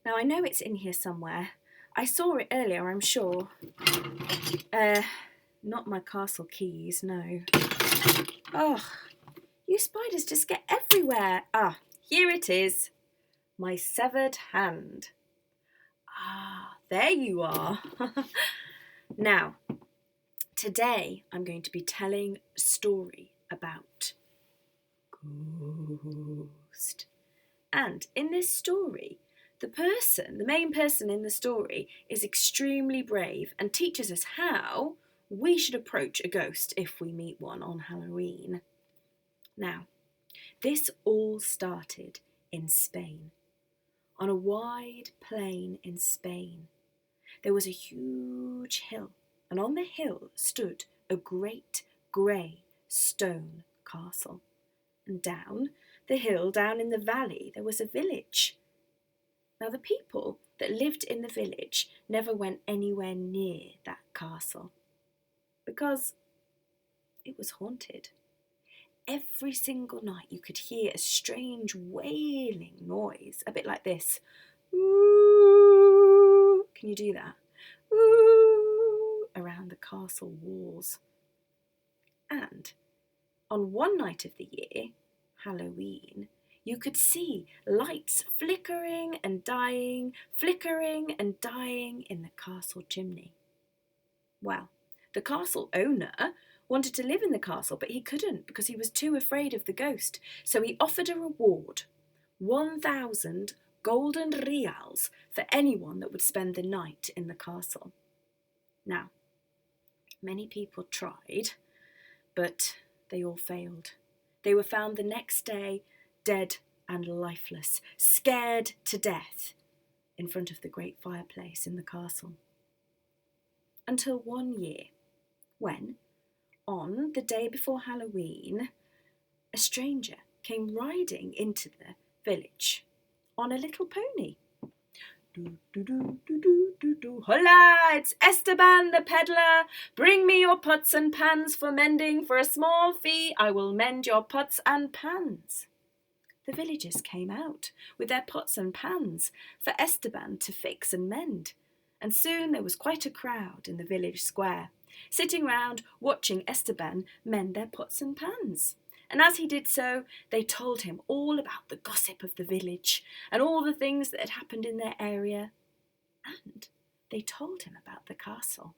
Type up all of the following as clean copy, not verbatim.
Now I know it's in here somewhere. I saw it earlier, I'm sure. Not my castle keys, no. Oh, you spiders just get everywhere. Ah, here it is. My severed hand. Ah, there you are. Now, today I'm going to be telling a story about ghost. And in this story, the main person in the story, is extremely brave and teaches us how we should approach a ghost if we meet one on Halloween. Now, this all started in Spain. On a wide plain in Spain, there was a huge hill, and on the hill stood a great grey stone castle. And down the hill, down in the valley, there was a village. Now, the people that lived in the village never went anywhere near that castle because it was haunted. Every single night you could hear a strange wailing noise, a bit like this. Ooh. Can you do that? Ooh, around the castle walls. And on one night of the year, Halloween, you could see lights flickering and dying in the castle chimney. Well, the castle owner wanted to live in the castle, but he couldn't because he was too afraid of the ghost. So he offered a reward, 1,000 golden reals for anyone that would spend the night in the castle. Now, many people tried, but they all failed. They were found the next day dead and lifeless, scared to death in front of the great fireplace in the castle. Until one year, when, on the day before Halloween, a stranger came riding into the village on a little pony. Do, do, do, do, do, do, do. Hola, it's Esteban the peddler. Bring me your pots and pans for mending. For a small fee, I will mend your pots and pans. The villagers came out with their pots and pans for Esteban to fix and mend. And soon there was quite a crowd in the village square, sitting round watching Esteban mend their pots and pans. And as he did so, they told him all about the gossip of the village and all the things that had happened in their area. And they told him about the castle.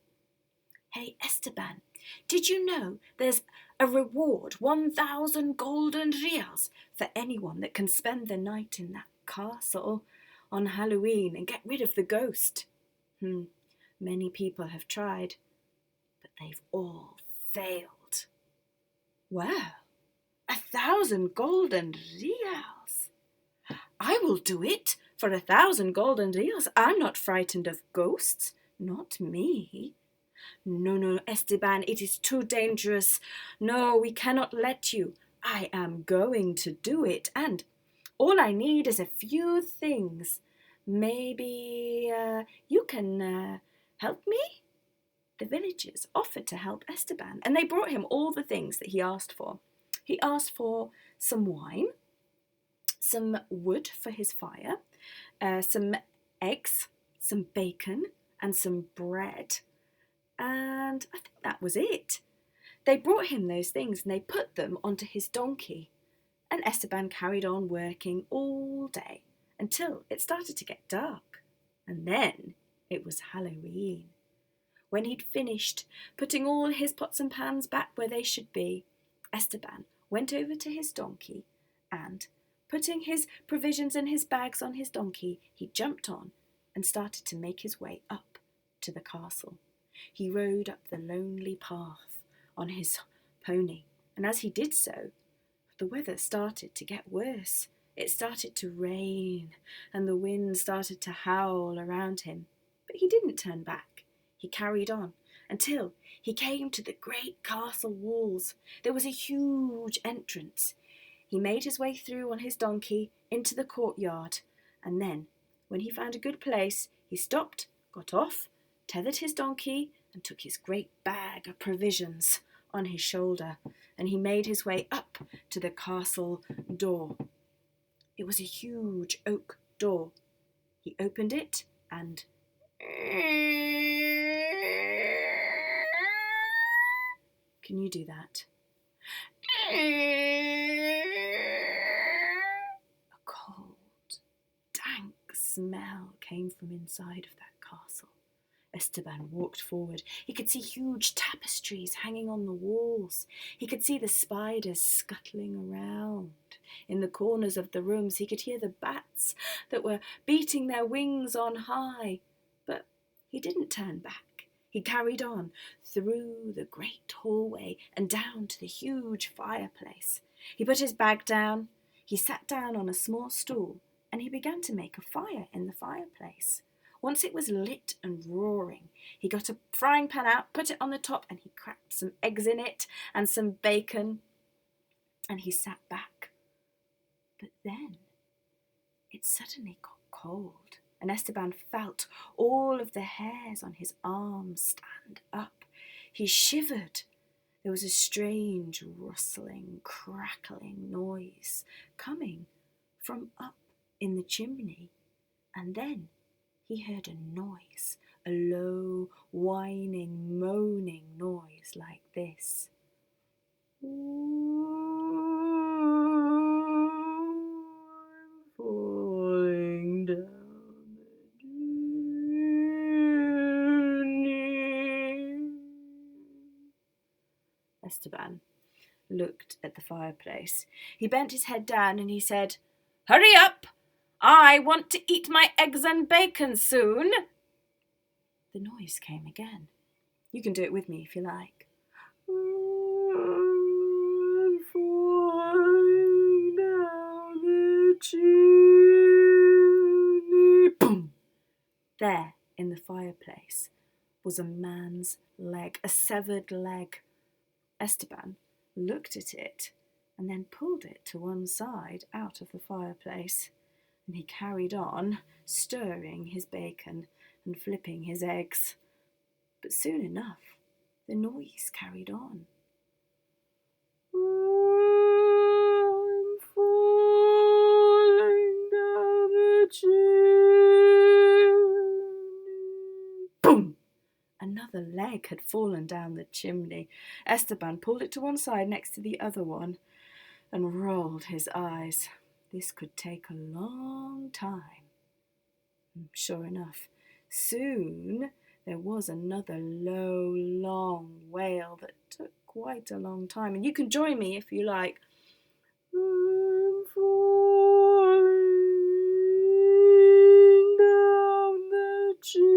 Hey, Esteban, did you know there's a reward, 1,000 golden reals, for anyone that can spend the night in that castle on Halloween and get rid of the ghost? Many people have tried, but they've all failed. Well, 1,000 golden reals. I will do it for 1,000 golden reals. I'm not frightened of ghosts. Not me. No, Esteban, it is too dangerous. No, we cannot let you. I am going to do it, and all I need is a few things. Maybe you can help me? The villagers offered to help Esteban, and they brought him all the things that he asked for. He asked for some wine, some wood for his fire, some eggs, some bacon, and some bread. And I think that was it. They brought him those things and they put them onto his donkey. And Esteban carried on working all day until it started to get dark. And then it was Halloween. When he'd finished putting all his pots and pans back where they should be, Esteban went over to his donkey and, putting his provisions and his bags on his donkey, he jumped on and started to make his way up to the castle. He rode up the lonely path on his pony, and as he did so, the weather started to get worse. It started to rain, and the wind started to howl around him. But he didn't turn back. He carried on until he came to the great castle walls. There was a huge entrance. He made his way through on his donkey into the courtyard, and then, when he found a good place, he stopped, got off, tethered his donkey, and took his great bag of provisions on his shoulder, and he made his way up to the castle door. It was a huge oak door. He opened it and... Can you do that? A cold, dank smell came from inside of that castle. Esteban walked forward. He could see huge tapestries hanging on the walls. He could see the spiders scuttling around. In the corners of the rooms, he could hear the bats that were beating their wings on high. But he didn't turn back. He carried on through the great hallway and down to the huge fireplace. He put his bag down. He sat down on a small stool and he began to make a fire in the fireplace. Once it was lit and roaring, he got a frying pan out, put it on the top, and he cracked some eggs in it and some bacon, and he sat back. But then it suddenly got cold, and Esteban felt all of the hairs on his arms stand up. He shivered. There was a strange rustling, crackling noise coming from up in the chimney, and then he heard a noise, a low, whining, moaning noise like this. I'm falling down the chimney. Esteban looked at the fireplace. He bent his head down and he said, "Hurry up! I want to eat my eggs and bacon soon." The noise came again. You can do it with me if you like. I'm falling down the chimney. Boom! There, in the fireplace, was a man's leg, a severed leg. Esteban looked at it and then pulled it to one side out of the fireplace. And he carried on, stirring his bacon and flipping his eggs. But soon enough, the noise carried on. I'm falling down the chimney. Boom! Another leg had fallen down the chimney. Esteban pulled it to one side next to the other one and rolled his eyes. This could take a long time. Sure enough, soon there was another low, long wail that took quite a long time. And you can join me if you like. I'm falling down the chimney.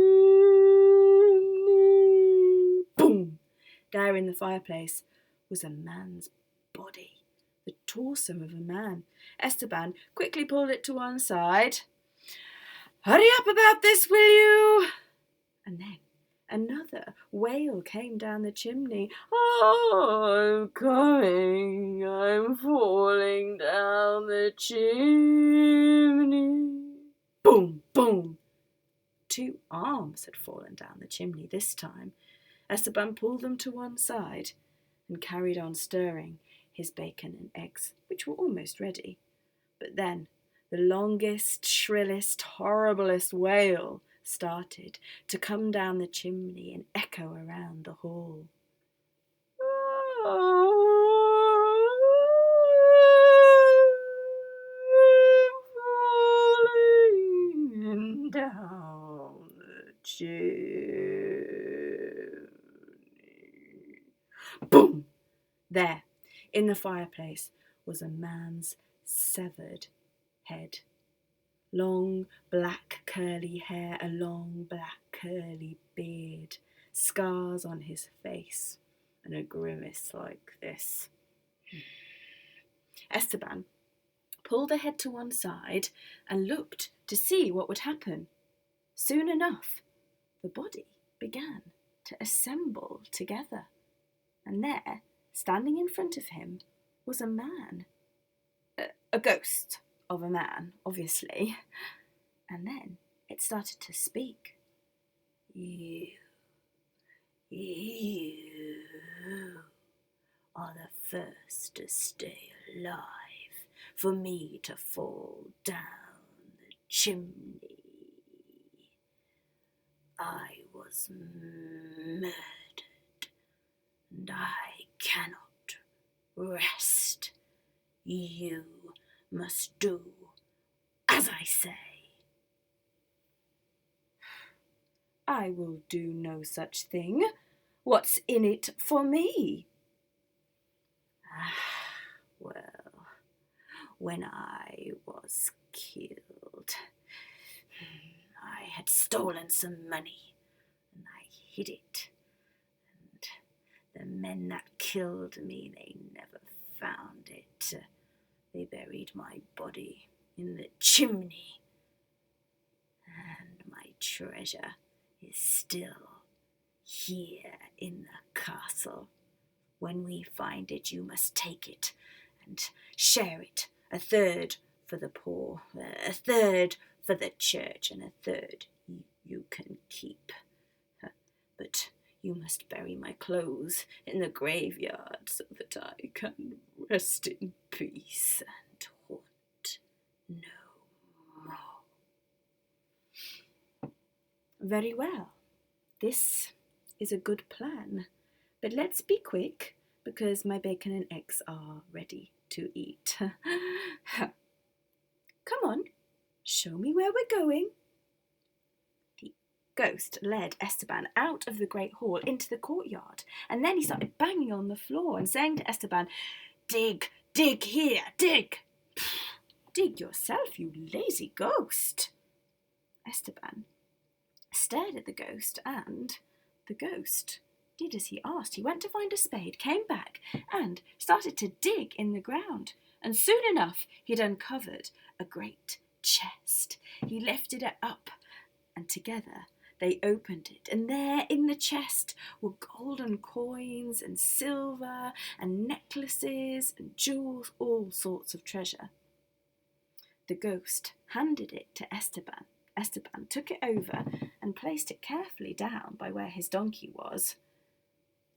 Boom! There in the fireplace was a man's body. The torso of a man. Esteban quickly pulled it to one side. "Hurry up about this, will you?" And then another wail came down the chimney. "Oh, I'm coming. I'm falling down the chimney." Boom, boom. 2 arms had fallen down the chimney this time. Esteban pulled them to one side and carried on stirring his bacon and eggs, which were almost ready. But then the longest, shrillest, horriblest wail started to come down the chimney and echo around the hall. Falling down the chimney. Boom! There, in the fireplace, was a man's severed head. Long, black, curly hair, a long, black, curly beard, scars on his face, and a grimace like this. Esteban pulled the head to one side and looked to see what would happen. Soon enough, the body began to assemble together, and there, standing in front of him, was a man. A ghost of a man, obviously. And then it started to speak. You are the first to stay alive for me to fall down the chimney. I was murdered, and I cannot rest. You must do as I say. I will do no such thing. What's in it for me? Well, when I was killed, I had stolen some money, and I hid it. And the men that killed me, they never found it. They buried my body in the chimney, and my treasure is still here in the castle. When we find it, you must take it and share it. 1/3 for the poor, 1/3 for the church, and 1/3 you can keep. But you must bury my clothes in the graveyard so that I can rest in peace and haunt no more. Very well. This is a good plan. But let's be quick, because my bacon and eggs are ready to eat. Come on, show me where we're going. The ghost led Esteban out of the great hall into the courtyard, and then he started banging on the floor and saying to Esteban, "Dig, dig here, dig." "Dig yourself, you lazy ghost." Esteban stared at the ghost, and the ghost did as he asked. He went to find a spade, came back, and started to dig in the ground. And soon enough, he'd uncovered a great chest. He lifted it up, and together they opened it. And there in the chest were golden coins and silver and necklaces and jewels, all sorts of treasure. The ghost handed it to Esteban. Esteban took it over and placed it carefully down by where his donkey was.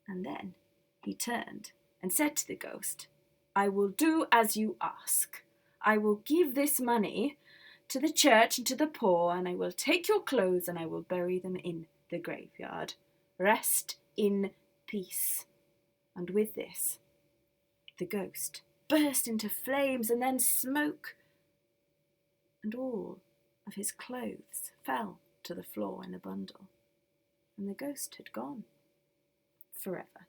And then he turned and said to the ghost, "I will do as you ask. I will give this money to the church and to the poor, and I will take your clothes and I will bury them in the graveyard. Rest in peace." And with this, the ghost burst into flames and then smoke, and all of his clothes fell to the floor in a bundle, and the ghost had gone forever.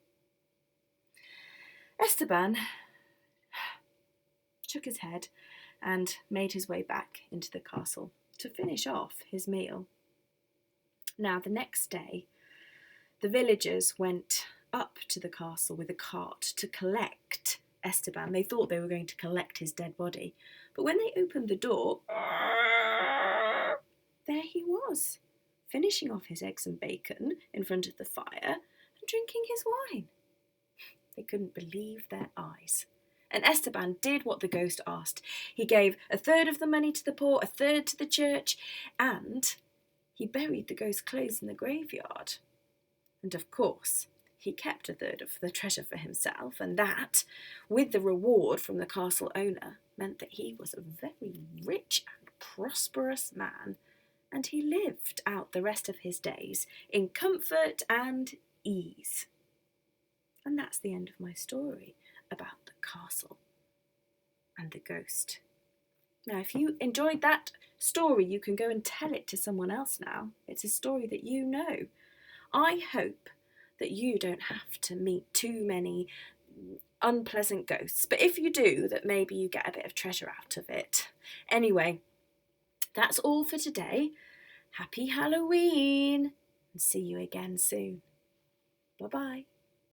Esteban shook his head and made his way back into the castle to finish off his meal. Now, the next day, the villagers went up to the castle with a cart to collect Esteban. They thought they were going to collect his dead body, but when they opened the door, there he was, finishing off his eggs and bacon in front of the fire and drinking his wine. They couldn't believe their eyes. And Esteban did what the ghost asked. He gave 1/3 of the money to the poor, 1/3 to the church, and he buried the ghost's clothes in the graveyard. And of course, he kept 1/3 of the treasure for himself, and that, with the reward from the castle owner, meant that he was a very rich and prosperous man, and he lived out the rest of his days in comfort and ease. And that's the end of my story about the castle and the ghost. Now, if you enjoyed that story, you can go and tell it to someone else now. It's a story that you know. I hope that you don't have to meet too many unpleasant ghosts, but if you do, that maybe you get a bit of treasure out of it. Anyway, that's all for today. Happy Halloween, and see you again soon. Bye-bye.